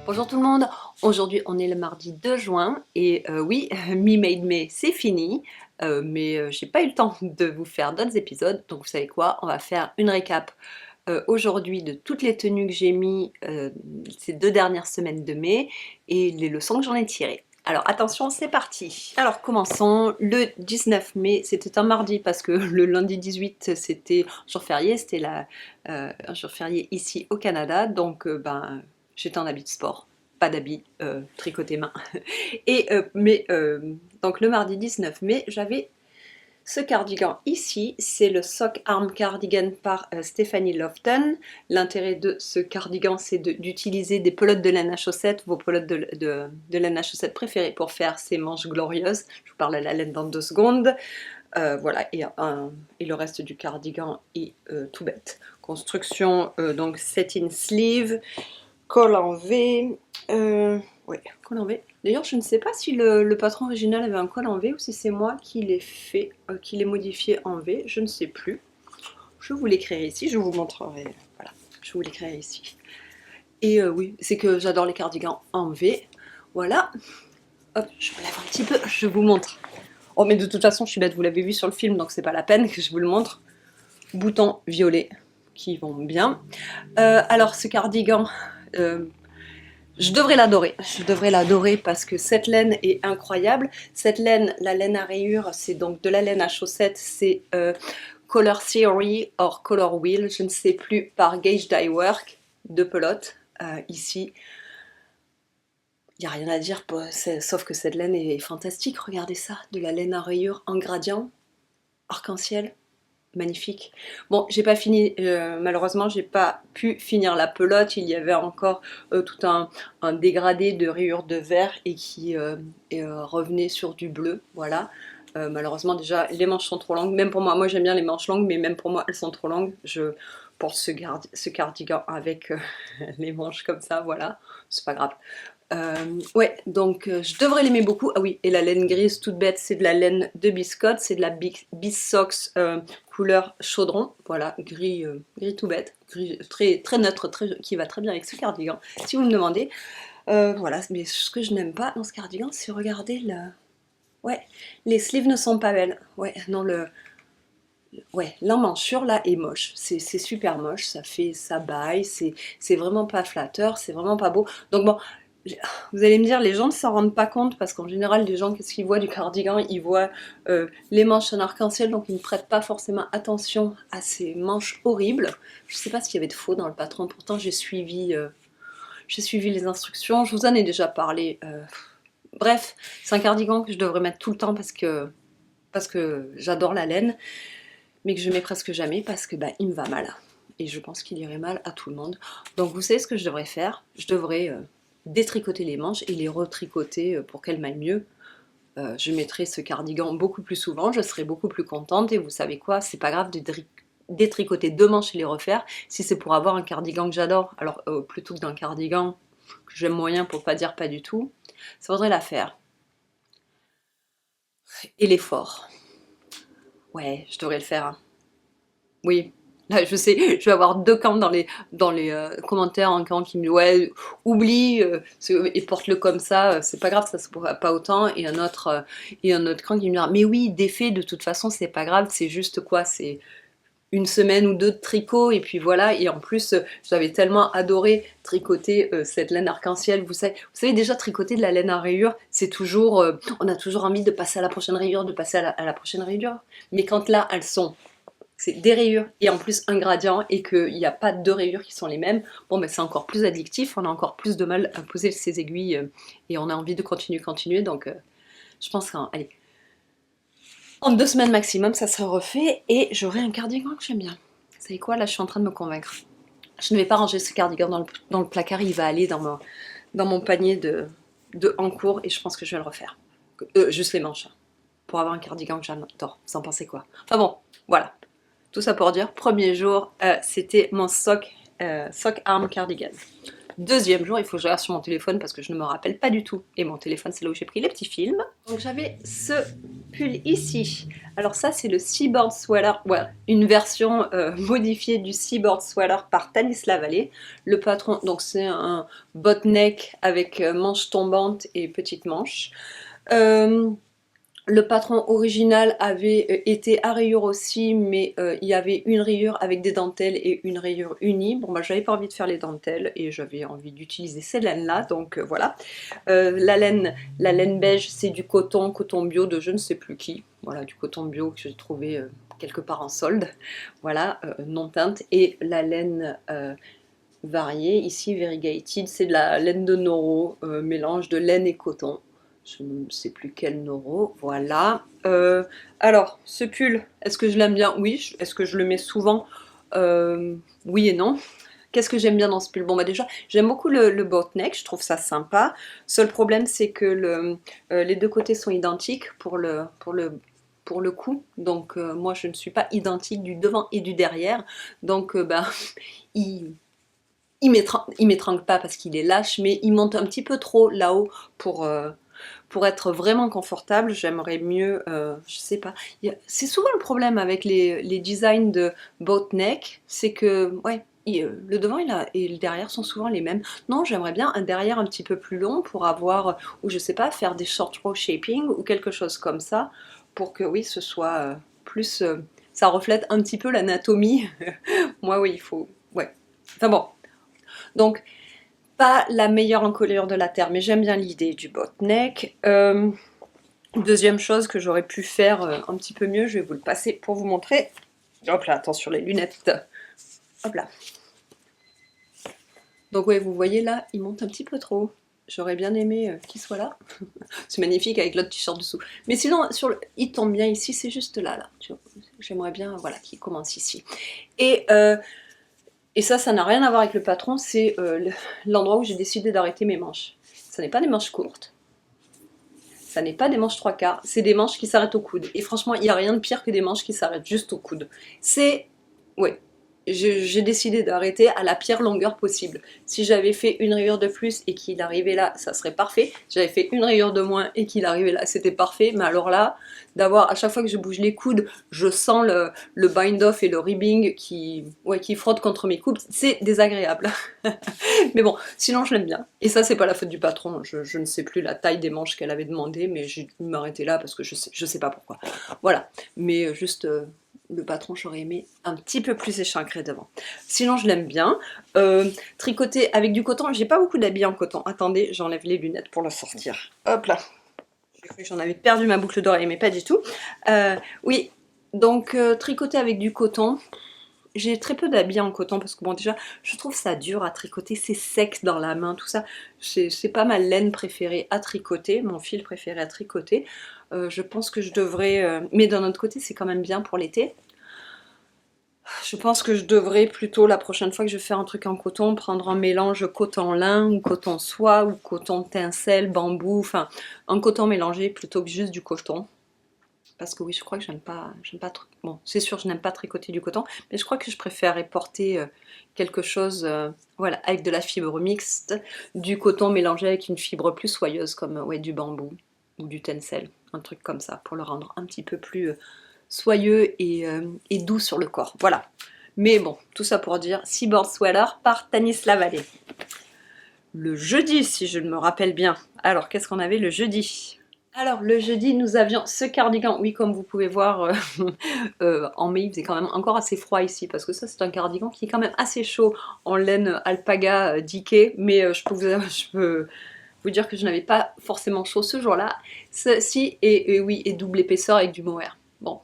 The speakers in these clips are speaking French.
Bonjour tout le monde, aujourd'hui on est le mardi 2 juin et oui, Me Made May c'est fini, mais j'ai pas eu le temps de vous faire d'autres épisodes, donc vous savez quoi, on va faire une récap aujourd'hui de toutes les tenues que j'ai mis ces 2 dernières semaines de mai et les leçons que j'en ai tirées. Alors attention, c'est parti. Alors commençons, le 19 mai, c'était un mardi parce que le lundi 18 c'était jour férié, c'était un jour férié ici au Canada, donc j'étais en habit de sport, pas d'habit tricoté main. Donc le mardi 19 mai, j'avais ce cardigan ici, c'est le Sock Arm Cardigan par Stephanie Lofton. L'intérêt de ce cardigan, c'est d'utiliser des pelotes de laine à chaussettes, vos pelotes de laine à chaussettes préférées pour faire ces manches glorieuses. Je vous parle de la laine dans 2 secondes. Voilà, et le reste du cardigan est tout bête. Construction, donc satin sleeve, col en V. Ouais, col en V. D'ailleurs, je ne sais pas si le patron original avait un col en V ou si c'est moi qui l'ai fait, qui l'ai modifié en V. Je ne sais plus. Je vous l'écrirai ici, je vous montrerai. Voilà, je vous l'écrirai ici. Et oui, c'est que j'adore les cardigans en V. Voilà. Hop, je me lève un petit peu, je vous montre. Oh, mais de toute façon, je suis bête, vous l'avez vu sur le film, donc c'est pas la peine que je vous le montre. Boutons violets qui vont bien. Alors, ce cardigan, je devrais l'adorer parce que cette laine est incroyable. Cette laine, la laine à rayures, c'est donc de la laine à chaussettes, c'est Color Theory or Color Wheel, je ne sais plus, par Gage Dye Work, de pelote, ici. Il n'y a rien à dire, sauf que cette laine est fantastique, regardez ça, de la laine à rayures en gradient, arc-en-ciel. Magnifique. Bon, j'ai pas fini, malheureusement, j'ai pas pu finir la pelote. Il y avait encore tout un dégradé de rayures de vert et qui revenait sur du bleu. Voilà. Malheureusement, déjà, les manches sont trop longues. Même pour moi, moi j'aime bien les manches longues, mais même pour moi, elles sont trop longues. Je porte ce cardigan avec les manches comme ça. Voilà. C'est pas grave. Ouais, donc je devrais l'aimer beaucoup. Ah oui, et la laine grise toute bête, c'est de la laine de biscotte, c'est de la Bissox couleur chaudron. Voilà, gris, gris tout bête, gris très, très neutre, qui va très bien avec ce cardigan, si vous me demandez. Voilà, mais ce que je n'aime pas dans ce cardigan, c'est regarder la... Ouais, les sleeves ne sont pas belles. Ouais, non, ouais, l'emmanchure là est moche, c'est super moche, ça baille, c'est vraiment pas flatteur, c'est vraiment pas beau. Donc bon, vous allez me dire, les gens ne s'en rendent pas compte parce qu'en général, les gens, qu'est-ce qu'ils voient du cardigan? Ils voient les manches en arc-en-ciel, donc ils ne prêtent pas forcément attention à ces manches horribles. Je sais pas s'il y avait de faux dans le patron, pourtant j'ai suivi les instructions, je vous en ai déjà parlé. Bref, c'est un cardigan que je devrais mettre tout le temps parce que j'adore la laine, mais que je mets presque jamais parce que il me va mal. Et je pense qu'il irait mal à tout le monde. Donc vous savez ce que je devrais faire? Je devrais détricoter les manches et les retricoter pour qu'elles m'aillent mieux. Je mettrai ce cardigan beaucoup plus souvent, je serai beaucoup plus contente et vous savez quoi? C'est pas grave de détricoter 2 manches et les refaire si c'est pour avoir un cardigan que j'adore. Alors plutôt que d'un cardigan que j'aime moyen pour pas dire pas du tout, ça vaudrait la faire. Et l'effort. Ouais, je devrais le faire, hein. Oui, là, je sais, je vais avoir 2 camps dans les commentaires, un camp qui me dit ouais, oublie et porte-le comme ça, c'est pas grave, ça se pourra pas autant, et un autre camp qui me dira mais oui, défait, de toute façon, c'est pas grave, c'est juste quoi, c'est une semaine ou 2 de tricot, et puis voilà, et en plus, j'avais tellement adoré tricoter cette laine arc-en-ciel, vous savez déjà tricoter de la laine à rayures, c'est toujours, on a toujours envie de passer à la prochaine rayure, de passer à la prochaine rayure, mais quand là, elles sont c'est des rayures et en plus un gradient et qu'il n'y a pas 2 rayures qui sont les mêmes, bon c'est encore plus addictif, on a encore plus de mal à poser ses aiguilles et on a envie de continuer, donc je pense qu'en 2 semaines maximum ça sera refait et j'aurai un cardigan que j'aime bien. Vous savez quoi, là je suis en train de me convaincre. Je ne vais pas ranger ce cardigan dans le placard, il va aller dans mon panier de en cours et je pense que je vais le refaire. Juste les manches, hein, pour avoir un cardigan que j'adore. Vous en pensez quoi? Enfin bon, voilà. Tout ça pour dire, premier jour, c'était mon sock arm cardigan. Deuxième jour, il faut que je regarde sur mon téléphone parce que je ne me rappelle pas du tout. Et mon téléphone, c'est là où j'ai pris les petits films. Donc j'avais ce pull ici. Alors ça c'est le Seaboard Sweater, ouais, une version modifiée du Seaboard Sweater par Tanis Lavallée. Le patron, donc c'est un botneck avec manches tombantes et petites manches. Le patron original avait été à rayures aussi, mais il y avait une rayure avec des dentelles et une rayure unie. Bon, bah, j'avais pas envie de faire les dentelles et j'avais envie d'utiliser ces laines-là, donc voilà. La laine beige, c'est du coton, coton bio de je ne sais plus qui. Voilà, du coton bio que j'ai trouvé quelque part en solde. Voilà, non teinte. Et la laine variée, ici variegated, c'est de la laine de Noro, mélange de laine et coton. Je ne sais plus quel Noro, voilà. Alors, ce pull, est-ce que je l'aime bien? Oui. Est-ce que je le mets souvent? Oui et non. Qu'est-ce que j'aime bien dans ce pull? Bon bah déjà, j'aime beaucoup le boat neck, je trouve ça sympa. Seul problème, c'est que les deux côtés sont identiques pour le cou. Donc moi, je ne suis pas identique du devant et du derrière. Donc bah, il m'étrangle pas parce qu'il est lâche, mais il monte un petit peu trop là-haut pour être vraiment confortable. J'aimerais mieux, je sais pas. C'est souvent le problème avec les designs de boat neck, c'est que, ouais, le devant et le derrière sont souvent les mêmes. Non, j'aimerais bien un derrière un petit peu plus long pour avoir, ou je sais pas, faire des short row shaping ou quelque chose comme ça, pour que, oui, ce soit plus, ça reflète un petit peu l'anatomie. Moi, oui, il faut, ouais. Enfin bon, donc, pas la meilleure encolure de la Terre, mais j'aime bien l'idée du botneck. Deuxième chose que j'aurais pu faire un petit peu mieux, je vais vous le passer pour vous montrer. Hop là, attention les lunettes. Hop là. Donc ouais, vous voyez là, il monte un petit peu trop. J'aurais bien aimé qu'il soit là. C'est magnifique avec l'autre t-shirt dessous. Mais sinon, il tombe bien ici, c'est juste là. J'aimerais bien voilà, qu'il commence ici. Et ça n'a rien à voir avec le patron, c'est l'endroit où j'ai décidé d'arrêter mes manches. Ça n'est pas des manches courtes, ça n'est pas des manches 3/4, c'est des manches qui s'arrêtent au coude. Et franchement, il n'y a rien de pire que des manches qui s'arrêtent juste au coude. C'est... Ouais. J'ai décidé d'arrêter à la pire longueur possible. Si j'avais fait une rayure de plus et qu'il arrivait là, ça serait parfait. J'avais fait une rayure de moins et qu'il arrivait là, c'était parfait. Mais alors là, d'avoir à chaque fois que je bouge les coudes, je sens le bind-off et le ribbing qui frottent contre mes coudes, c'est désagréable. Mais bon, sinon je l'aime bien. Et ça, c'est pas la faute du patron. Je ne sais plus la taille des manches qu'elle avait demandé, mais j'ai dû m'arrêter là parce que je sais pas pourquoi. Voilà. Mais juste... le patron, j'aurais aimé un petit peu plus échancré devant. Sinon, je l'aime bien. Tricoter avec du coton. J'ai pas beaucoup d'habits en coton. Attendez, j'enlève les lunettes pour le sortir. Hop là. J'ai cru que j'en avais perdu ma boucle d'oreille, mais pas du tout. Oui, donc tricoter avec du coton. J'ai très peu d'habits en coton parce que bon déjà je trouve ça dur à tricoter, c'est sec dans la main, tout ça. C'est pas ma laine préférée à tricoter, mon fil préféré à tricoter. Je pense que je devrais, mais d'un autre côté c'est quand même bien pour l'été. Je pense que je devrais plutôt la prochaine fois que je vais faire un truc en coton, prendre un mélange coton-lin ou coton-soie ou coton-tincelle, bambou, enfin un coton mélangé plutôt que juste du coton. Parce que oui, je crois que j'aime pas bon, c'est sûr, je n'aime pas tricoter du coton, mais je crois que je préférerais porter quelque chose, voilà, avec de la fibre mixte, du coton mélangé avec une fibre plus soyeuse, comme ouais, du bambou ou du tencel, un truc comme ça, pour le rendre un petit peu plus soyeux et doux sur le corps, voilà. Mais bon, tout ça pour dire Seaboard Sweater par Tanis Lavallée. Le jeudi, si je me rappelle bien. Alors, qu'est-ce qu'on avait le jeudi ? Alors, le jeudi, nous avions ce cardigan. Oui, comme vous pouvez voir, en mai, il faisait quand même encore assez froid ici, parce que ça, c'est un cardigan qui est quand même assez chaud en laine alpaga d'Ikea, mais je peux vous dire que je n'avais pas forcément chaud ce jour-là. Ceci, oui, et double épaisseur avec du mohair. Bon,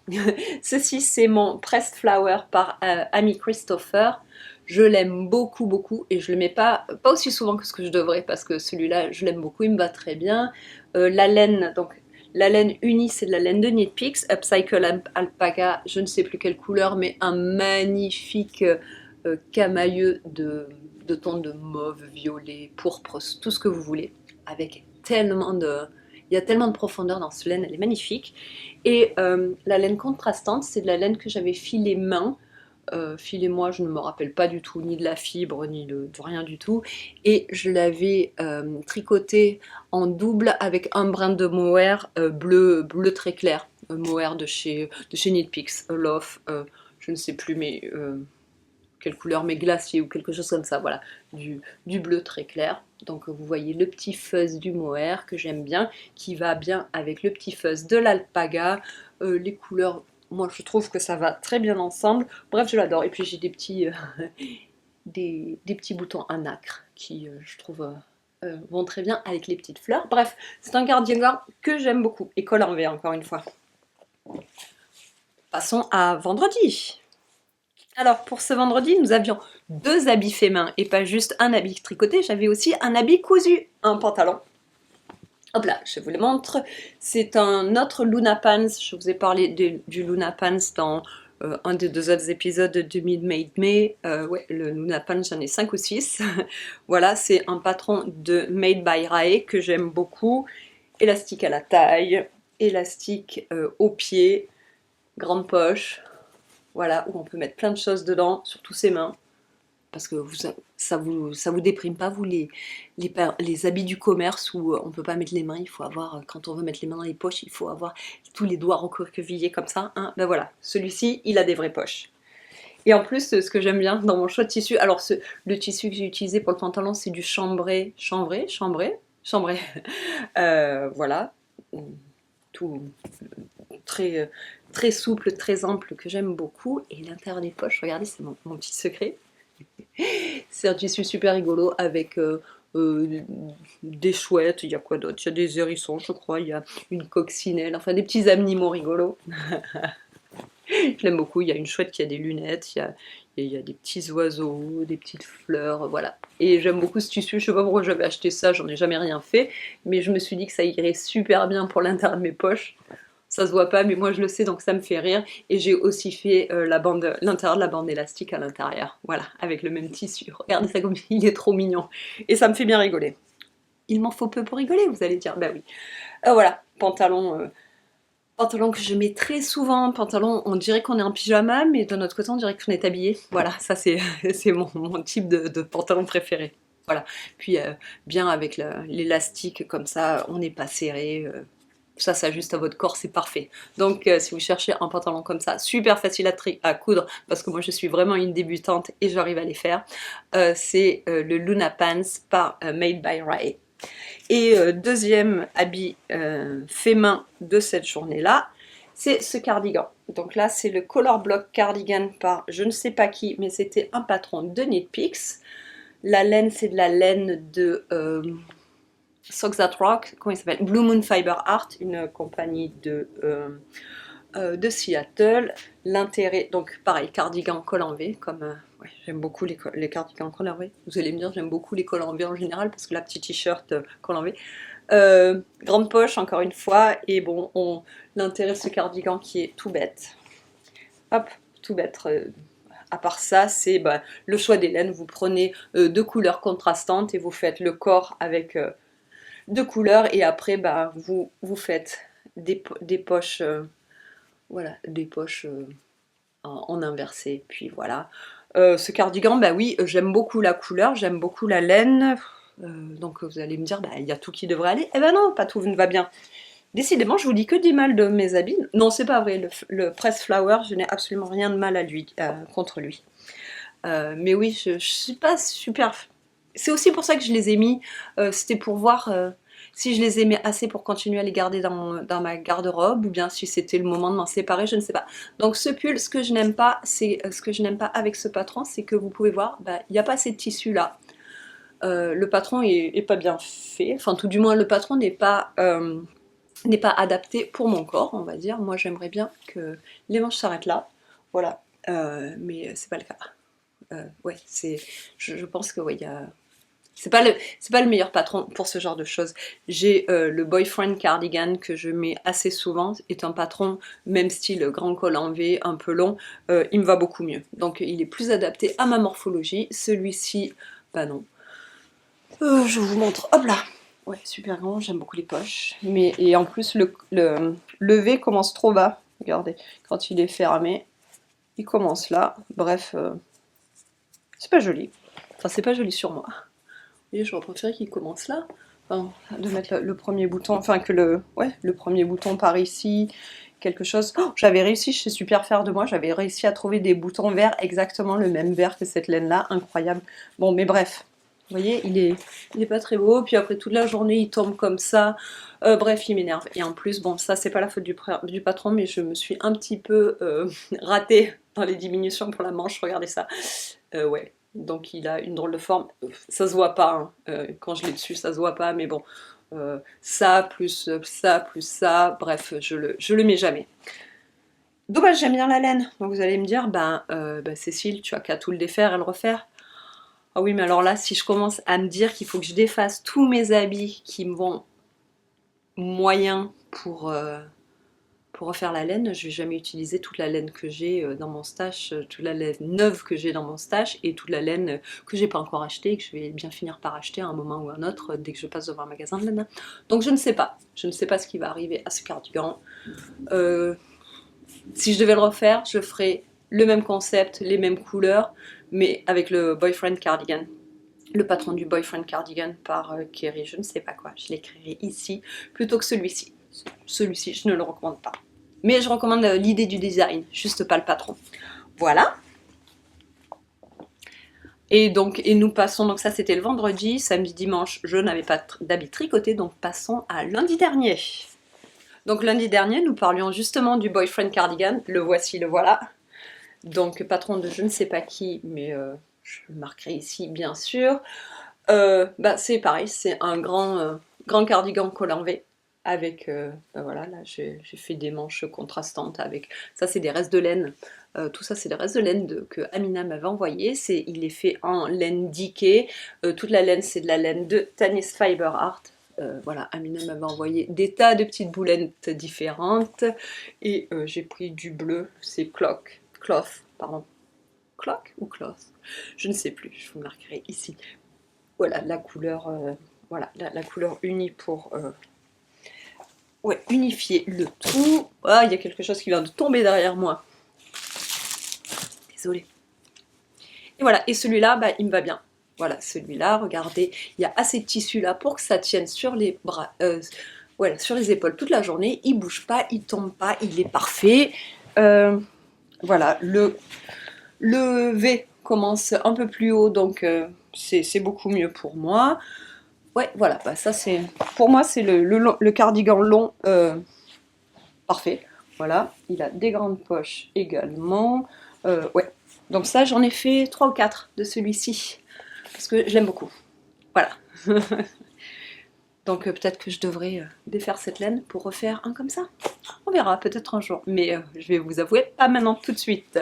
ceci, c'est mon Pressed Flower par Amy Christopher. Je l'aime beaucoup, beaucoup, et je le mets pas aussi souvent que ce que je devrais, parce que celui-là, je l'aime beaucoup, il me va très bien. La laine, donc la laine unie, c'est de la laine de Knit Picks, Upcycle Alpaca, je ne sais plus quelle couleur, mais un magnifique camailleux de tons de mauve, violet, pourpre, tout ce que vous voulez, avec tellement de... Il y a tellement de profondeur dans cette laine, elle est magnifique. Et la laine contrastante, c'est de la laine que j'avais filée main. Filez-moi, je ne me rappelle pas du tout, ni de la fibre, ni de rien du tout. Et je l'avais tricoté en double avec un brin de mohair bleu très clair. mohair de chez Knit Picks, Love, je ne sais plus, mais quelle couleur, mais glacier ou quelque chose comme ça, voilà, du bleu très clair. Donc vous voyez le petit fuzz du mohair que j'aime bien, qui va bien avec le petit fuzz de l'alpaga. Les couleurs, moi je trouve que ça va très bien ensemble. Bref, je l'adore. Et puis j'ai des petits, des petits boutons en nacre qui, je trouve, vont très bien avec les petites fleurs. Bref, c'est un cardigan que j'aime beaucoup. Et col en V, encore une fois. Passons à vendredi. Alors pour ce vendredi, nous avions 2 habits faits main et pas juste un habit tricoté, j'avais aussi un habit cousu, un pantalon. Hop là, je vous le montre. C'est un autre Luna Pants, je vous ai parlé du Luna Pants dans un des 2 autres épisodes de Mid-Made May. Ouais, le Luna Pants, j'en ai 5 ou 6. Voilà, c'est un patron de Made by Rae que j'aime beaucoup. Élastique à la taille, élastique au pied, grande poche. Voilà, où on peut mettre plein de choses dedans, surtout ses mains, parce que ça vous déprime pas, vous, les habits du commerce où on peut pas mettre les mains, il faut avoir, quand on veut mettre les mains dans les poches, il faut avoir tous les doigts recroquevillés comme ça, hein. Ben voilà, celui-ci, il a des vraies poches. Et en plus, ce que j'aime bien dans mon choix de tissu, alors le tissu que j'ai utilisé pour le pantalon, c'est du chambré, voilà, tout très, très souple, très ample, que j'aime beaucoup. Et l'intérieur des poches, regardez, c'est mon petit secret. C'est un tissu super rigolo avec des chouettes, il y a quoi d'autre? Il y a des hérissons, je crois, il y a une coccinelle, enfin des petits animaux rigolos. Je l'aime beaucoup, il y a une chouette qui a des lunettes, il y a des petits oiseaux, des petites fleurs, voilà. Et j'aime beaucoup ce tissu, je sais pas pourquoi j'avais acheté ça, j'en ai jamais rien fait, mais je me suis dit que ça irait super bien pour l'intérieur de mes poches. Ça se voit pas, mais moi je le sais, donc ça me fait rire. Et j'ai aussi fait l'intérieur de la bande élastique à l'intérieur, voilà, avec le même tissu. Regardez ça comme il est trop mignon. Et ça me fait bien rigoler. Il m'en faut peu pour rigoler, vous allez dire, bah oui. Voilà, pantalon que je mets très souvent, pantalon, on dirait qu'on est en pyjama, mais de notre côté, on dirait qu'on est habillé. Voilà, ça c'est mon type de pantalon préféré. Voilà, puis bien avec l'élastique, comme ça, on n'est pas serré. Ça s'ajuste à votre corps, c'est parfait. Donc si vous cherchez un pantalon comme ça, super facile à coudre, parce que moi je suis vraiment une débutante et j'arrive à les faire, c'est le Luna Pants par Made by Rae. Et deuxième habit fait main de cette journée-là, c'est ce cardigan. Donc là, c'est le Color Block Cardigan par je ne sais pas qui, mais c'était un patron de Knit Picks. La laine, c'est de la laine de Socks That Rock, comment il s'appelle? Blue Moon Fiber Art, une compagnie de Seattle. L'intérêt, donc pareil, cardigan col en V, comme ouais, j'aime beaucoup les cardigans col en V. Vous allez me dire, j'aime beaucoup les cols en V en général, parce que la petite t-shirt col en V. Grande poche, encore une fois, et bon, l'intérêt de ce cardigan qui est tout bête. Hop, tout bête. À part ça, c'est le choix des laines. Vous prenez 2 couleurs contrastantes et vous faites le corps avec 2 couleurs, et après vous faites des poches, voilà, des poches en inversé, puis voilà. Ce cardigan, oui, j'aime beaucoup la couleur, j'aime beaucoup la laine, donc vous allez me dire, il y a tout qui devrait aller. Eh ben non, pas tout ne va bien. Décidément, je vous dis que du mal de mes habits. Non, c'est pas vrai, le Press Flower, je n'ai absolument rien de mal contre lui. Mais oui, je suis pas super... C'est aussi pour ça que je les ai mis, c'était pour voir si je les aimais assez pour continuer à les garder dans ma garde-robe, ou bien si c'était le moment de m'en séparer, je ne sais pas. Donc ce pull, ce que je n'aime pas, avec ce patron, c'est que vous pouvez voir, il n'y a pas ces tissus-là. Le patron est pas bien fait, enfin tout du moins le patron n'est pas adapté pour mon corps, on va dire. Moi j'aimerais bien que les manches s'arrêtent là, voilà, mais c'est pas le cas. Ouais, je pense que ouais, c'est pas le meilleur patron pour ce genre de choses. J'ai le Boyfriend Cardigan que je mets assez souvent, est un patron même style grand col en V, un peu long, il me va beaucoup mieux. Donc il est plus adapté à ma morphologie. Celui-ci, non. Je vous montre, hop là. Ouais, super grand, j'aime beaucoup les poches. Et en plus le V commence trop bas. Regardez, quand il est fermé, il commence là. Bref, c'est pas joli. Enfin, c'est pas joli sur moi. Et j'aurais préféré qu'il commence là. Enfin, de mettre le premier bouton, enfin que le premier bouton par ici, quelque chose. Oh, j'avais réussi, je suis super fière de moi, j'avais réussi à trouver des boutons verts, exactement le même vert que cette laine-là, incroyable. Bon, mais bref, vous voyez, il est pas très beau, puis après toute la journée, il tombe comme ça. Bref, il m'énerve. Et en plus, bon, ça, c'est pas la faute du patron, mais je me suis un petit peu ratée dans les diminutions pour la manche, regardez ça. Ouais, donc il a une drôle de forme. Ça se voit pas, hein. Quand je l'ai dessus, ça se voit pas, mais bon. Ça, plus ça, plus ça, bref, je le mets jamais. Dommage, j'aime bien la laine. Donc vous allez me dire, Cécile, tu as qu'à tout le défaire et le refaire. Ah oui, mais alors là, si je commence à me dire qu'il faut que je défasse tous mes habits qui me vont moyen pour refaire la laine, je vais jamais utiliser toute la laine que j'ai dans mon stash, toute la laine neuve que j'ai dans mon stash et toute la laine que j'ai pas encore achetée et que je vais bien finir par acheter à un moment ou un autre dès que je passe devant un magasin de laine. Donc je ne sais pas ce qui va arriver à ce cardigan. Si je devais le refaire, je ferais le même concept, les mêmes couleurs, mais avec le Boyfriend Cardigan. Le patron du Boyfriend Cardigan par Kerry, je ne sais pas quoi, je l'écrirai ici plutôt que celui-ci. Celui-ci, je ne le recommande pas. Mais je recommande l'idée du design, juste pas le patron. Voilà. Et donc, et nous passons, donc ça c'était le vendredi, samedi, dimanche, je n'avais pas d'habits tricotés, donc passons à lundi dernier. Donc lundi dernier, nous parlions justement du Boyfriend Cardigan, le voici, le voilà. Donc patron de je ne sais pas qui, mais je le marquerai ici bien sûr. C'est pareil, c'est un grand cardigan col en V avec, voilà, là j'ai fait des manches contrastantes avec, ça c'est des restes de laine, tout ça c'est des restes de laine que Amina m'avait envoyé, il est fait en laine diquée, toute la laine c'est de la laine de Tanis Fiber Art. Voilà, Amina m'avait envoyé des tas de petites boulettes différentes et j'ai pris du bleu, c'est cloth, pardon, cloth ou cloth, je ne sais plus, je vous marquerai ici. Voilà, la couleur, voilà, la couleur unie pour unifier le tout. Ah, il y a quelque chose qui vient de tomber derrière moi. Désolée. Et voilà, et celui-là, il me va bien. Voilà, celui-là, regardez, il y a assez de tissu là pour que ça tienne sur les bras, voilà, sur les épaules toute la journée. Il bouge pas, il tombe pas, il est parfait. Voilà, le V commence un peu plus haut, donc c'est beaucoup mieux pour moi. Ouais, voilà, ça c'est, pour moi c'est le cardigan long parfait. Voilà, il a des grandes poches également. Ouais, donc ça j'en ai fait 3 ou 4 de celui-ci, parce que je l'aime beaucoup. Voilà. Donc peut-être que je devrais défaire cette laine pour refaire un comme ça. On verra peut-être un jour, mais je vais vous avouer, pas maintenant, tout de suite.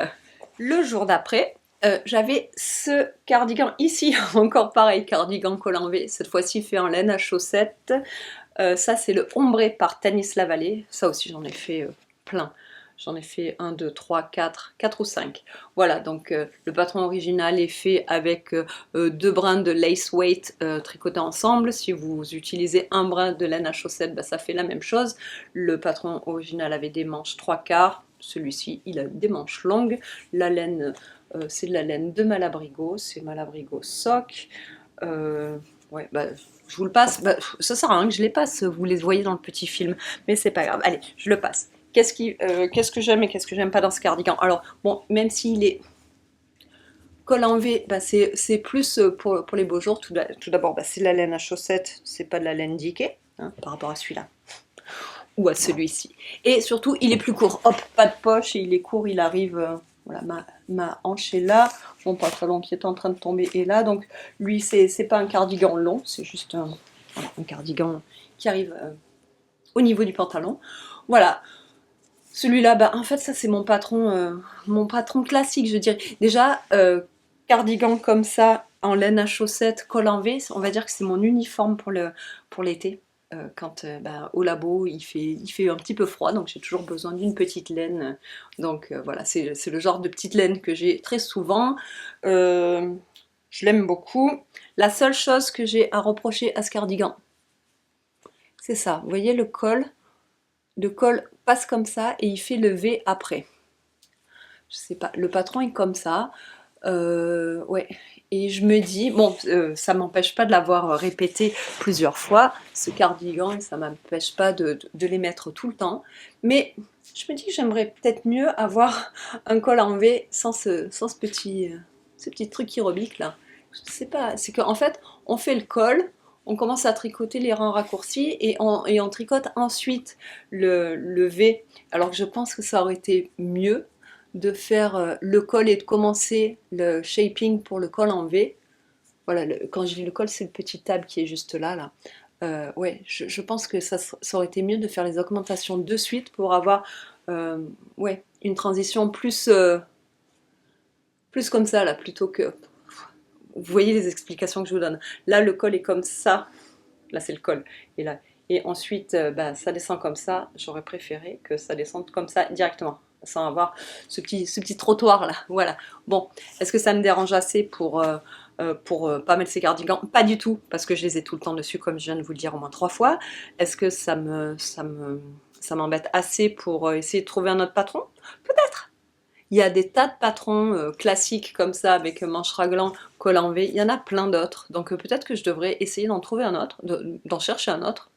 Le jour d'après, j'avais ce cardigan ici, encore pareil, cardigan col en V, cette fois-ci fait en laine à chaussettes. Ça c'est le ombré par Tanis Lavallée, ça aussi j'en ai fait plein. J'en ai fait 1, 2, 3, 4 ou 5. Voilà, donc le patron original est fait avec 2 brins de lace weight tricotés ensemble. Si vous utilisez un brin de laine à chaussettes, ça fait la même chose. Le patron original avait des manches 3/4. Celui-ci, il a des manches longues. La laine, c'est de la laine de Malabrigo. C'est Malabrigo Sock. Ouais, je vous le passe. Ça sert à rien que je les passe. Vous les voyez dans le petit film. Mais c'est pas grave. Allez, je le passe. Qu'est-ce que j'aime et qu'est-ce que j'aime pas dans ce cardigan? Alors, bon, même s'il est col en V, c'est plus pour les beaux jours. Tout d'abord, c'est de la laine à chaussettes. C'est pas de la laine diquée, hein, par rapport à celui-là. Ou à celui-ci. Et surtout, il est plus court. Hop, pas de poche, et il est court, il arrive... voilà, ma hanche est là, mon pantalon qui est en train de tomber est là, donc lui c'est pas un cardigan long, c'est juste un cardigan qui arrive au niveau du pantalon. Voilà, celui-là, en fait ça c'est mon patron classique, je dirais. Déjà, cardigan comme ça, en laine à chaussettes, col en V, on va dire que c'est mon uniforme pour l'été. Quand au labo il fait un petit peu froid, donc j'ai toujours besoin d'une petite laine. Donc voilà, c'est le genre de petite laine que j'ai très souvent. Je l'aime beaucoup. La seule chose que j'ai à reprocher à ce cardigan, c'est ça. Vous voyez le col passe comme ça et il fait le V après. Je sais pas, le patron est comme ça. Ouais, et je me dis, bon, ça m'empêche pas de l'avoir répété plusieurs fois, ce cardigan, et ça m'empêche pas de les mettre tout le temps, mais je me dis que j'aimerais peut-être mieux avoir un col en V sans ce petit truc qui rebique là. Je sais pas, c'est qu'en fait, on fait le col, on commence à tricoter les rangs raccourcis et on tricote ensuite le V, alors que je pense que ça aurait été mieux de faire le col et de commencer le shaping pour le col en V. Voilà, quand je dis le col, c'est le petit tab qui est juste là. Là. Ouais, je pense que ça aurait été mieux de faire les augmentations de suite pour avoir ouais, une transition plus comme ça, là, plutôt que... Vous voyez les explications que je vous donne. Là, le col est comme ça. Là, c'est le col. Et là, et ensuite, bah, ça descend comme ça. J'aurais préféré que ça descende comme ça directement, sans avoir ce petit trottoir là. Voilà. Bon, est-ce que ça me dérange assez pour pas mettre ces cardigans? Pas du tout, parce que je les ai tout le temps dessus, comme je viens de vous le dire au moins 3 fois. Est-ce que ça m'embête assez pour essayer de trouver un autre patron? Peut-être. Il y a des tas de patrons classiques comme ça, avec manche raglan, col en V. Il y en a plein d'autres. Donc peut-être que je devrais essayer d'en trouver un autre, d'en chercher un autre.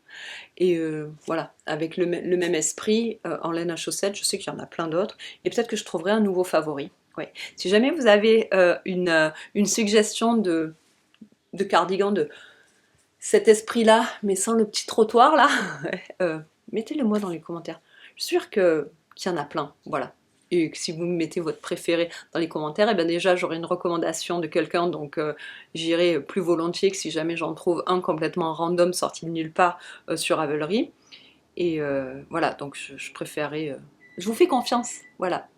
Et voilà, avec le même esprit, en laine à chaussettes, je sais qu'il y en a plein d'autres. Et peut-être que je trouverai un nouveau favori. Ouais. Si jamais vous avez une suggestion de cardigan de cet esprit-là, mais sans le petit trottoir là, mettez-le moi dans les commentaires. Je suis sûre qu'il y en a plein, voilà. Et que si vous me mettez votre préféré dans les commentaires, et bien déjà j'aurai une recommandation de quelqu'un, donc j'irai plus volontiers que si jamais j'en trouve un complètement random sorti de nulle part sur Ravelry. Et voilà, donc je préférais... je vous fais confiance, voilà.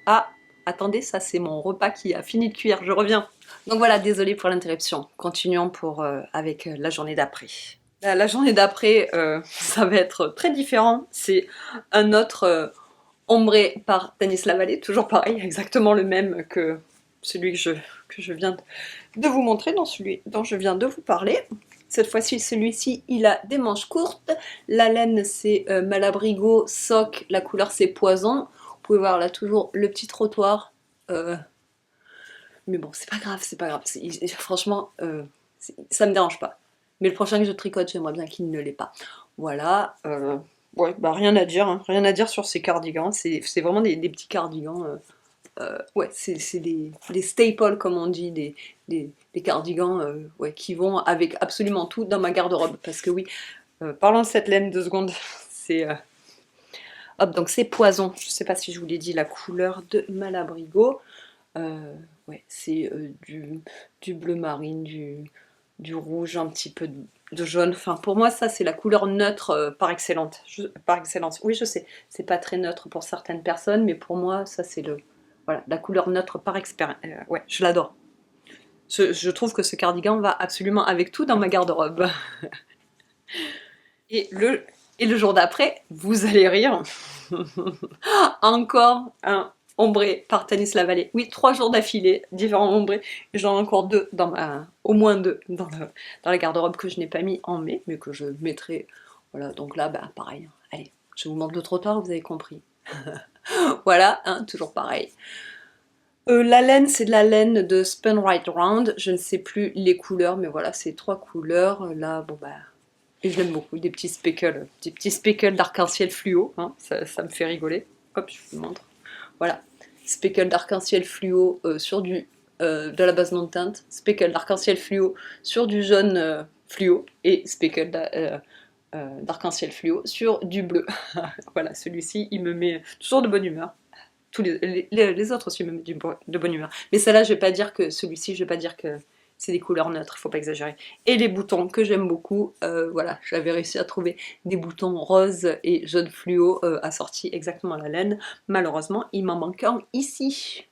Ah, attendez, ça c'est mon repas qui a fini de cuire, je reviens. Donc voilà, désolée pour l'interruption. Continuons avec la journée d'après. La journée d'après, ça va être très différent. C'est un autre ombré par Denis Lavallée, toujours pareil, exactement le même que celui que je viens de vous montrer, dans celui dont je viens de vous parler. Cette fois-ci, celui-ci, il a des manches courtes. La laine, c'est Malabrigo, soc, la couleur, c'est poison. Vous pouvez voir là toujours le petit trottoir. Mais bon, c'est pas grave, c'est pas grave. Franchement, ça me dérange pas. Mais le prochain que je tricote, j'aimerais bien qu'il ne l'ait pas. Voilà. Ouais, bah rien à dire, hein. Rien à dire sur ces cardigans. C'est vraiment des petits cardigans. Ouais, c'est des staples, comme on dit, des cardigans ouais, qui vont avec absolument tout dans ma garde-robe. Parce que oui, parlons de cette laine 2 secondes. C'est hop, donc c'est poison. Je sais pas si je vous l'ai dit, la couleur de Malabrigo. Ouais, c'est du bleu marine, du rouge, un petit peu de jaune. Enfin, pour moi, ça, c'est la couleur neutre par excellence. Oui, je sais, c'est pas très neutre pour certaines personnes, mais pour moi, ça, c'est voilà, la couleur neutre par expérience. Ouais, je l'adore. Je trouve que ce cardigan va absolument avec tout dans ma garde-robe. Et le jour d'après, vous allez rire. Encore un ombré par Tanis Lavallée. Oui, 3 jours d'affilée, différents ombrés. Et j'en ai encore au moins 2 dans la garde-robe que je n'ai pas mis en mai, mais que je mettrai. Voilà, donc là, bah, pareil. Allez, je vous montre le trottoir, vous avez compris. Voilà, hein, toujours pareil. La laine, c'est de la laine de Spun Right Round. Je ne sais plus les couleurs, mais voilà, c'est 3 couleurs. Là, bon, bah. Et je l'aime beaucoup, des petits speckles d'arc-en-ciel fluo, hein, ça me fait rigoler. Hop, je vous montre. Voilà, speckle d'arc-en-ciel fluo sur de la base non teinte, speckle d'arc-en-ciel fluo sur du jaune fluo et speckle d'arc-en-ciel fluo sur du bleu. Voilà, celui-ci, il me met toujours de bonne humeur. Tous les autres aussi me mettent de bonne humeur. Mais celle-là, je vais pas dire que celui-ci, je vais pas dire que c'est des couleurs neutres, il faut pas exagérer. Et les boutons que j'aime beaucoup, voilà, j'avais réussi à trouver des boutons roses et jaune fluo assortis exactement à la laine. Malheureusement, il m'en manque un ici.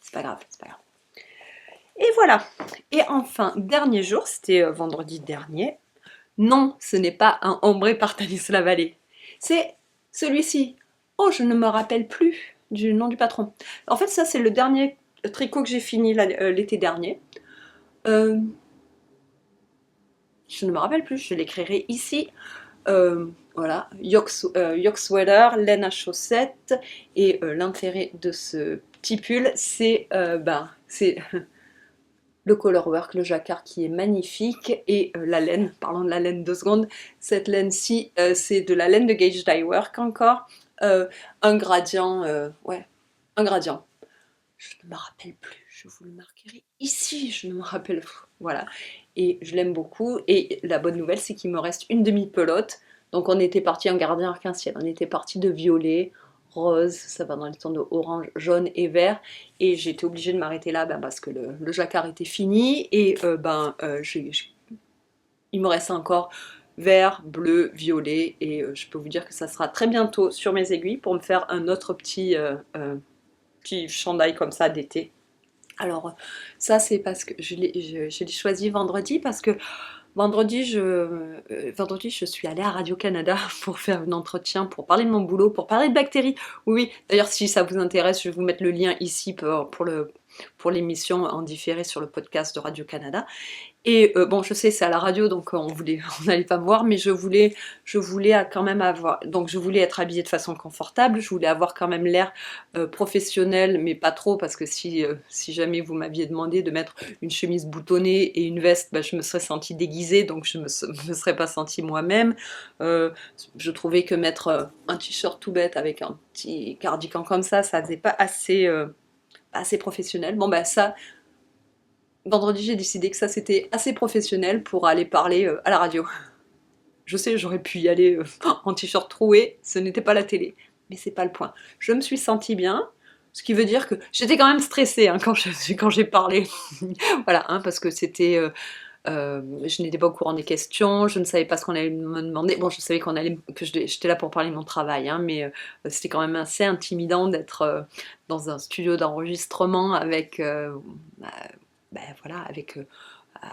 C'est pas grave, c'est pas grave. Et voilà. Et enfin, dernier jour, c'était vendredi dernier. Non, ce n'est pas un ombré par Tanis Lavallée. C'est celui-ci. Oh, je ne me rappelle plus du nom du patron. En fait, ça, c'est le dernier tricot que j'ai fini l'été dernier. Je ne me rappelle plus, je l'écrirai ici. Voilà, yoke sweater, laine à chaussettes. Et l'intérêt de ce petit pull, c'est ben, c'est le colorwork, le jacquard qui est magnifique, et la laine, parlons de la laine 2 secondes, cette laine-ci, c'est de la laine de Gage Dye Work encore, un gradient, ouais, un gradient. Je ne me rappelle plus, je vous le marquerai ici, je ne me rappelle plus, voilà. Et je l'aime beaucoup, et la bonne nouvelle, c'est qu'il me reste une demi-pelote, donc on était parti en gardien arc-en-ciel, on était parti de violet, rose, ça va dans les tons de orange, jaune et vert, et j'ai été obligée de m'arrêter là parce que le jacquard était fini, et il me reste encore vert, bleu, violet, et je peux vous dire que ça sera très bientôt sur mes aiguilles pour me faire un autre petit chandail comme ça d'été. Alors ça c'est parce que je l'ai choisi vendredi, parce que vendredi je suis allée à Radio-Canada pour faire un entretien, pour parler de mon boulot, pour parler de bactéries. Oui, d'ailleurs si ça vous intéresse, je vais vous mettre le lien ici pour l'émission en différé sur le podcast de Radio-Canada. Et bon, je sais, c'est à la radio, donc on n'allait pas me voir, mais je voulais quand même avoir, donc je voulais être habillée de façon confortable, je voulais avoir quand même l'air professionnel, mais pas trop, parce que si jamais vous m'aviez demandé de mettre une chemise boutonnée et une veste, bah, je me serais sentie déguisée, donc je me serais pas sentie moi-même. Je trouvais que mettre un t-shirt tout bête avec un petit cardigan comme ça faisait pas assez professionnel. Bon bah ça, vendredi, j'ai décidé que ça c'était assez professionnel pour aller parler à la radio. Je sais, j'aurais pu y aller en t-shirt troué, ce n'était pas la télé, mais c'est pas le point. Je me suis sentie bien, ce qui veut dire que j'étais quand même stressée hein, quand j'ai parlé. Voilà, hein, parce que c'était... je n'étais pas au courant des questions, je ne savais pas ce qu'on allait me demander. Bon, je savais que j'étais là pour parler de mon travail, hein, mais c'était quand même assez intimidant d'être dans un studio d'enregistrement avec... voilà,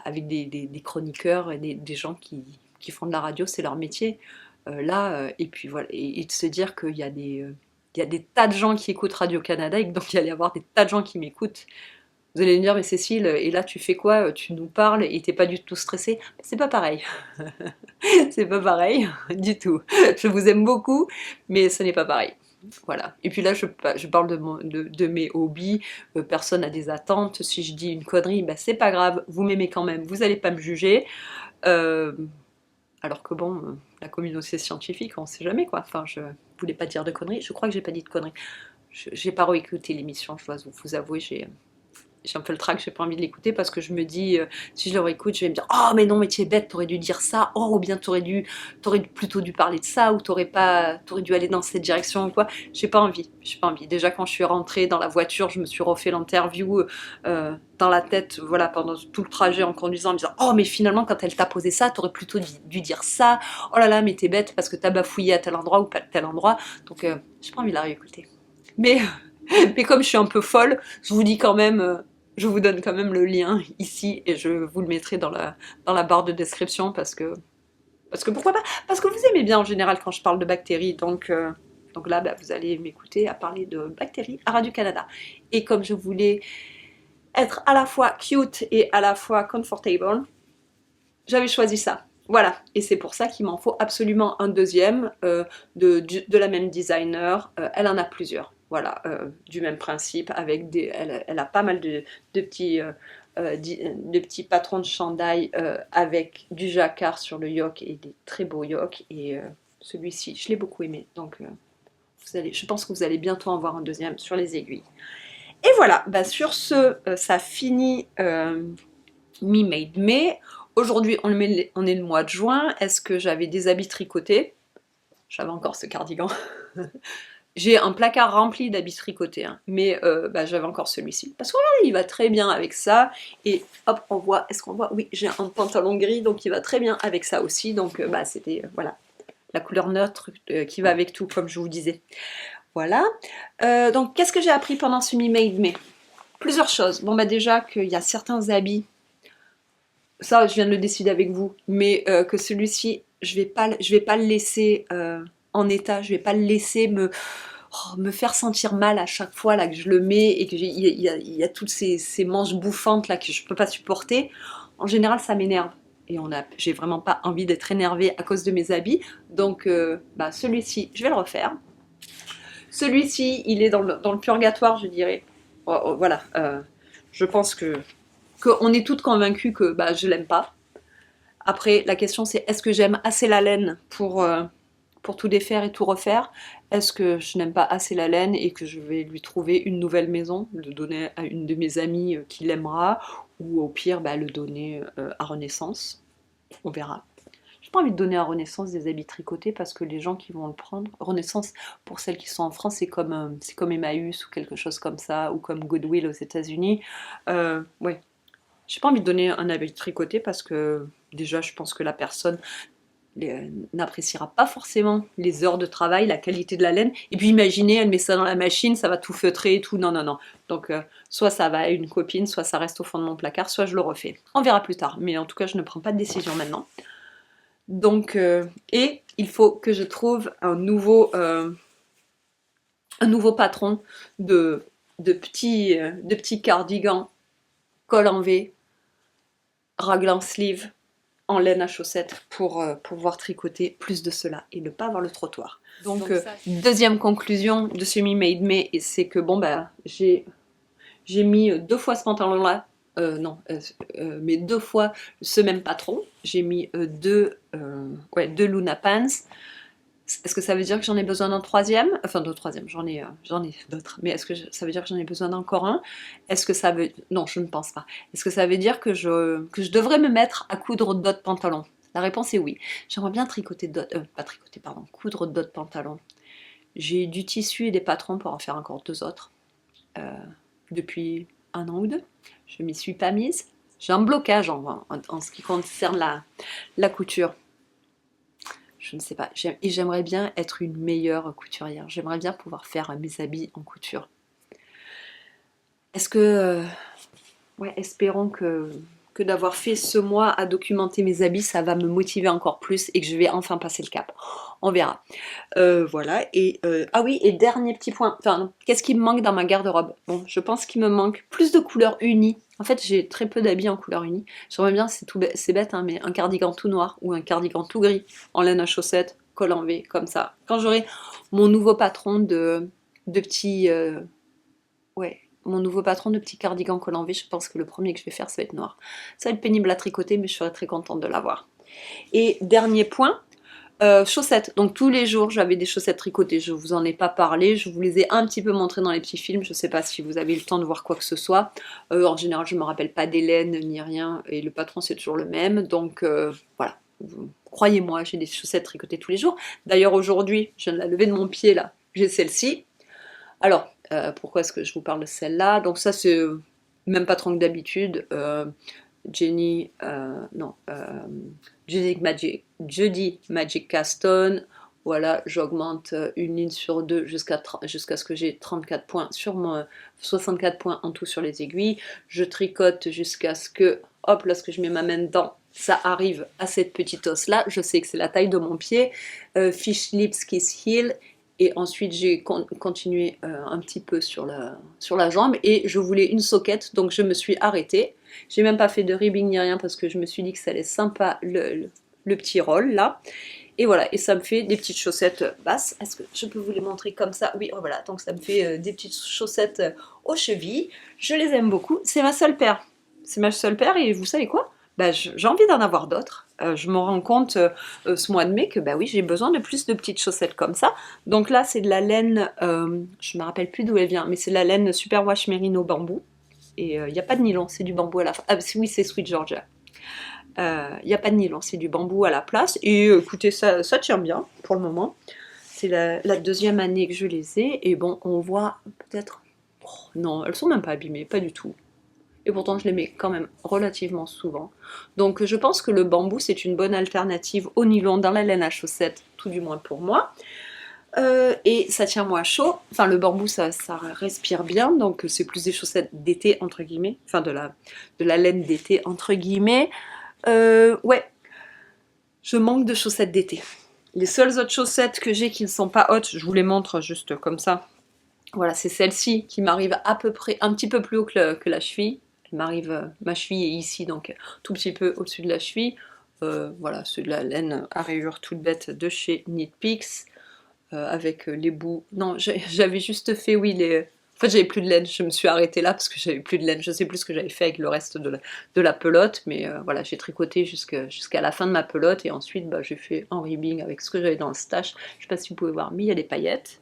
avec des chroniqueurs et des gens qui font de la radio, c'est leur métier. Et puis voilà, et de se dire qu'il y a il y a des tas de gens qui écoutent Radio-Canada, et donc il y allait y avoir des tas de gens qui m'écoutent. Vous allez me dire, mais Cécile, et là tu fais quoi? Tu nous parles et t'es pas du tout stressée? C'est pas pareil. C'est pas pareil du tout. Je vous aime beaucoup, mais ce n'est pas pareil. Voilà. Et puis là, je parle de mes hobbies. Personne n'a des attentes. Si je dis une connerie, bah, c'est pas grave. Vous m'aimez quand même. Vous n'allez pas me juger. Euh, alors que bon, la communauté scientifique, on sait jamais quoi. Enfin, je voulais pas dire de conneries. Je crois que j'ai pas dit de conneries. J'ai pas réécouté l'émission. Je dois vous avouer, j'ai un peu le trac, j'ai pas envie de l'écouter parce que je me dis, si je le réécoute, je vais me dire, oh mais non, mais tu es bête, t'aurais dû dire ça, oh, ou bien t'aurais plutôt dû parler de ça, ou t'aurais dû aller dans cette direction ou quoi. J'ai pas envie. Déjà, quand je suis rentrée dans la voiture, je me suis refait l'interview dans la tête, voilà, pendant tout le trajet en conduisant, en me disant, oh mais finalement, quand elle t'a posé ça, t'aurais plutôt dû dire ça, oh là là, mais t'es bête parce que t'as bafouillé à tel endroit ou pas à tel endroit. Donc, j'ai pas envie de la réécouter. Mais, mais comme je suis un peu folle, je vous dis quand même, je vous donne quand même le lien ici et je vous le mettrai dans la barre de description parce que pourquoi pas? Parce que vous aimez bien en général quand je parle de bactéries, donc là bah, vous allez m'écouter à parler de bactéries à Radio-Canada. Et comme je voulais être à la fois cute et à la fois comfortable, j'avais choisi ça. Voilà, et c'est pour ça qu'il m'en faut absolument un deuxième de la même designer. Elle en a plusieurs, voilà, du même principe. Elle a pas mal de petits patrons de chandail avec du jacquard sur le yoke et des très beaux yokes. Et celui-ci, je l'ai beaucoup aimé. Donc, je pense que vous allez bientôt en voir un deuxième sur les aiguilles. Et voilà, bah, sur ce, ça finit mi-mai de mai. Aujourd'hui, on est le mois de juin. Est-ce que j'avais des habits tricotés? J'avais encore ce cardigan. J'ai un placard rempli d'habits tricotés, hein, mais bah, j'avais encore celui-ci. Parce que regardez, il va très bien avec ça. Et hop, on voit, est-ce qu'on voit? Oui, j'ai un pantalon gris, donc il va très bien avec ça aussi. Donc bah, c'était, voilà, la couleur neutre qui va avec tout, comme je vous disais. Voilà. Donc, qu'est-ce que j'ai appris pendant ce mi-mai de mai? Plusieurs choses. Bon, bah déjà qu'il y a certains habits, ça je viens de le décider avec vous, mais que celui-ci, je vais pas le laisser en état, je vais pas le laisser me faire sentir mal à chaque fois là que je le mets et que il y a toutes ces manches bouffantes là que je peux pas supporter. En général, ça m'énerve. Et j'ai vraiment pas envie d'être énervée à cause de mes habits. Donc, bah, celui-ci, je vais le refaire. Celui-ci, il est dans le purgatoire, je dirais. Oh, oh, voilà. je pense qu'on est toutes convaincues que bah, je l'aime pas. Après, la question c'est est-ce que j'aime assez la laine pour tout défaire et tout refaire? Est-ce que je n'aime pas assez la laine et que je vais lui trouver une nouvelle maison, le donner à une de mes amies qui l'aimera, ou au pire, bah, le donner à Renaissance? On verra. J'ai pas envie de donner à Renaissance des habits tricotés parce que les gens qui vont le prendre, Renaissance, pour celles qui sont en France, c'est comme Emmaüs ou quelque chose comme ça, ou comme Goodwill aux États-Unis. Ouais, j'ai pas envie de donner un habit tricoté parce que déjà, je pense que la personne n'appréciera pas forcément les heures de travail, la qualité de la laine. Et puis imaginez, elle met ça dans la machine, ça va tout feutrer et tout. Non, non, non. Donc soit ça va à une copine, soit ça reste au fond de mon placard, soit je le refais. On verra plus tard. Mais en tout cas, je ne prends pas de décision maintenant. Donc, et il faut que je trouve un nouveau patron de petits cardigans, col en V, raglan sleeve, en laine à chaussettes pour pouvoir tricoter plus de cela et ne pas avoir le trottoir. Donc deuxième conclusion de ce Me Made Me, c'est que bon bah j'ai mis 2 fois ce pantalon là, mais 2 fois ce même patron. J'ai mis deux Luna Pants. Est-ce que ça veut dire que j'en ai besoin d'un troisième? Enfin, d'un troisième, j'en ai d'autres. Mais est-ce que ça veut dire que j'en ai besoin d'encore un? Est-ce que ça veut... Non, je ne pense pas. Est-ce que ça veut dire que je devrais me mettre à coudre d'autres pantalons? La réponse est oui. J'aimerais bien tricoter d'autres... pas tricoter, pardon. Coudre d'autres pantalons. J'ai du tissu et des patrons pour en faire encore 2 autres. Depuis 1 an ou 2. Je m'y suis pas mise. J'ai un blocage en ce qui concerne la couture. Je ne sais pas, et j'aimerais bien être une meilleure couturière. J'aimerais bien pouvoir faire mes habits en couture. Est-ce que, ouais, espérons que d'avoir fait ce mois à documenter mes habits, ça va me motiver encore plus et que je vais enfin passer le cap. On verra. Voilà, ah oui, et dernier petit point, enfin, qu'est-ce qui me manque dans ma garde-robe? Bon, je pense qu'il me manque plus de couleurs unies. En fait, j'ai très peu d'habits en couleurs unies. J'aimerais bien, c'est bête, hein, mais un cardigan tout noir ou un cardigan tout gris, en laine à chaussettes, col en V, comme ça. Quand j'aurai mon nouveau patron de petits... ouais, mon nouveau patron de petits cardigans col en V, je pense que le premier que je vais faire, ça va être noir. Ça va être pénible à tricoter, mais je serai très contente de l'avoir. Et dernier point, chaussettes. Donc tous les jours, j'avais des chaussettes tricotées. Je vous en ai pas parlé. Je vous les ai un petit peu montrées dans les petits films. Je sais pas si vous avez eu le temps de voir quoi que ce soit. En général, je me rappelle pas d'Hélène ni rien. Et le patron, c'est toujours le même. Donc voilà. Croyez-moi, j'ai des chaussettes tricotées tous les jours. D'ailleurs, aujourd'hui, je viens de la lever de mon pied là. J'ai celle-ci. Alors, pourquoi est-ce que je vous parle de celle-là? Donc ça, c'est même patron que d'habitude. Jenny, non, Judy Magic Caston. Voilà, j'augmente une ligne sur 2 jusqu'à ce que j'ai 34 points sur 64 points en tout sur les aiguilles. Je tricote jusqu'à ce que, hop, lorsque je mets ma main dedans, ça arrive à cette petite os là. Je sais que c'est la taille de mon pied. Fish Lips Kiss Heel. Et ensuite, j'ai continué un petit peu sur la jambe et je voulais une soquette, donc je me suis arrêtée. J'ai même pas fait de ribbing ni rien parce que je me suis dit que ça allait sympa le petit roll là. Et voilà, et ça me fait des petites chaussettes basses. Est-ce que je peux vous les montrer comme ça? Oui, oh voilà, donc ça me fait des petites chaussettes aux chevilles. Je les aime beaucoup. C'est ma seule paire. C'est ma seule paire et vous savez quoi? Bah, j'ai envie d'en avoir d'autres. Je me rends compte ce mois de mai que bah oui, j'ai besoin de plus de petites chaussettes comme ça. Donc là, c'est de la laine, je me rappelle plus d'où elle vient, mais c'est de la laine Superwash Merino bambou. Et il n'y a pas de nylon, c'est du bambou à la fin. Ah oui, c'est Sweet Georgia. Il n'y a pas de nylon, c'est du bambou à la place. Et écoutez, ça tient bien pour le moment. C'est la deuxième année que je les ai. Et bon, on voit peut-être... Oh, non, elles sont même pas abîmées, pas du tout. Et pourtant, je les mets quand même relativement souvent. Donc je pense que le bambou, c'est une bonne alternative au nylon dans la laine à chaussettes, tout du moins pour moi. Et ça tient moins chaud. Enfin, le bambou, ça respire bien, donc c'est plus des chaussettes d'été, entre guillemets. Enfin, de la laine d'été, entre guillemets. Ouais, je manque de chaussettes d'été. Les seules autres chaussettes que j'ai qui ne sont pas hautes, je vous les montre juste comme ça. Voilà, c'est celle-ci qui m'arrive à peu près un petit peu plus haut que la cheville. Ma cheville est ici, donc tout petit peu au-dessus de la cheville. Voilà, c'est de la laine à rayures toute bête de chez Knit Picks. Avec les bouts... Non, j'avais juste fait, oui, fait, j'avais plus de laine, je me suis arrêtée là parce que j'avais plus de laine. Je sais plus ce que j'avais fait avec le reste de la pelote, mais voilà, j'ai tricoté jusqu'à la fin de ma pelote et ensuite bah, j'ai fait un ribbing avec ce que j'avais dans le stash. Je sais pas si vous pouvez voir, mais il y a des paillettes.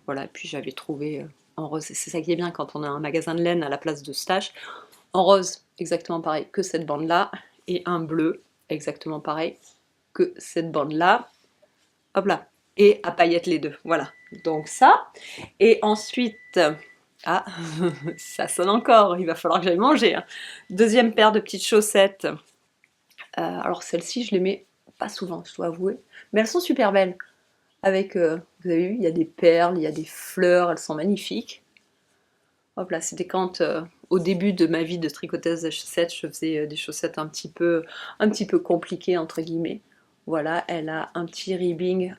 Voilà, et puis j'avais trouvé en rose, c'est ça qui est bien quand on a un magasin de laine à la place de stash. En rose, exactement pareil que cette bande-là, et un bleu, exactement pareil que cette bande-là. Hop là, et à paillettes les deux, voilà. Donc ça, et ensuite, ah, ça sonne encore, il va falloir que j'aille manger. Hein. Deuxième paire de petites chaussettes. Alors celles-ci, je les mets pas souvent, je dois avouer, mais elles sont super belles. Avec, vous avez vu, il y a des perles, il y a des fleurs, elles sont magnifiques. Hop là, c'était quand, au début de ma vie de tricoteuse de chaussettes, je faisais des chaussettes un petit peu compliquées, entre guillemets. Voilà, elle a un petit ribbing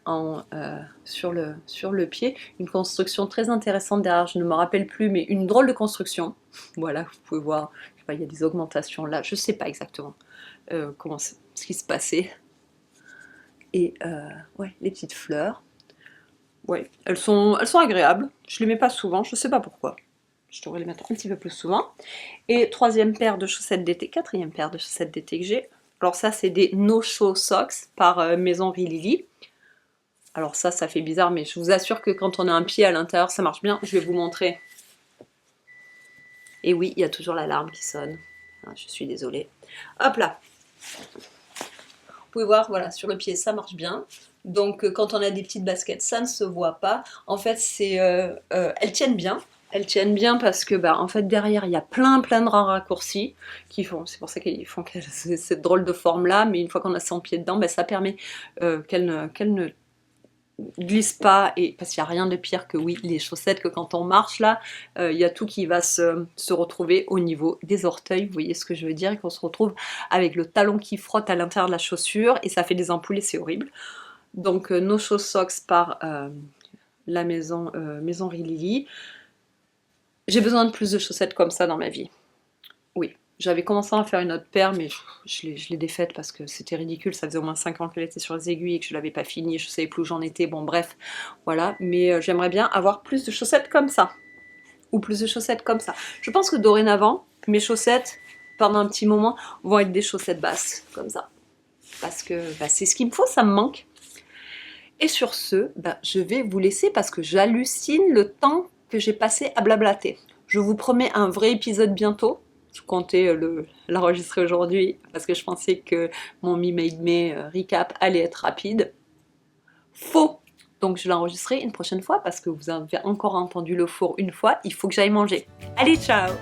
sur le pied, une construction très intéressante derrière, je ne me rappelle plus, mais une drôle de construction. Voilà, vous pouvez voir, je sais pas, il y a des augmentations là, je ne sais pas exactement ce qui se passait. Et ouais, les petites fleurs. Ouais, elles sont agréables. Je les mets pas souvent, je sais pas pourquoi. Je devrais les mettre un petit peu plus souvent. Et troisième paire de chaussettes d'été, quatrième paire de chaussettes d'été que j'ai. Alors ça, c'est des No Show Socks par Maison Lily. Alors ça fait bizarre, mais je vous assure que quand on a un pied à l'intérieur, ça marche bien. Je vais vous montrer. Et oui, il y a toujours l'alarme qui sonne. Ah, je suis désolée. Hop là. Vous pouvez voir, voilà, sur le pied, ça marche bien. Donc quand on a des petites baskets, ça ne se voit pas. En fait, elles tiennent bien. Elles tiennent bien parce que en fait derrière il y a plein de raccourcis qui font, c'est pour ça qu'ils font cette drôle de forme là, mais une fois qu'on a son pied dedans, ça permet qu'elles ne glisse pas, et parce qu'il n'y a rien de pire que oui, les chaussettes, que quand on marche là, il y a tout qui va se retrouver au niveau des orteils, vous voyez ce que je veux dire, et qu'on se retrouve avec le talon qui frotte à l'intérieur de la chaussure, et ça fait des ampoules et c'est horrible. Donc No Show Socks par la Maison Lily. J'ai besoin de plus de chaussettes comme ça dans ma vie. Oui. J'avais commencé à faire une autre paire, mais je l'ai défaite parce que c'était ridicule. Ça faisait au moins 5 ans qu'elle était sur les aiguilles et que je ne l'avais pas finie. Je ne savais plus où j'en étais. Bon, bref, voilà. Mais j'aimerais bien avoir plus de chaussettes comme ça. Ou plus de chaussettes comme ça. Je pense que dorénavant, mes chaussettes, pendant un petit moment, vont être des chaussettes basses, comme ça. Parce que c'est ce qu'il me faut, ça me manque. Et sur ce, je vais vous laisser parce que j'hallucine le temps que j'ai passé à blablater. Je vous promets un vrai épisode bientôt. Je comptais l'enregistrer aujourd'hui parce que je pensais que mon Me Made Me recap allait être rapide. Faux! Donc je l'enregistrerai une prochaine fois parce que vous avez encore entendu le four une fois, il faut que j'aille manger. Allez, ciao!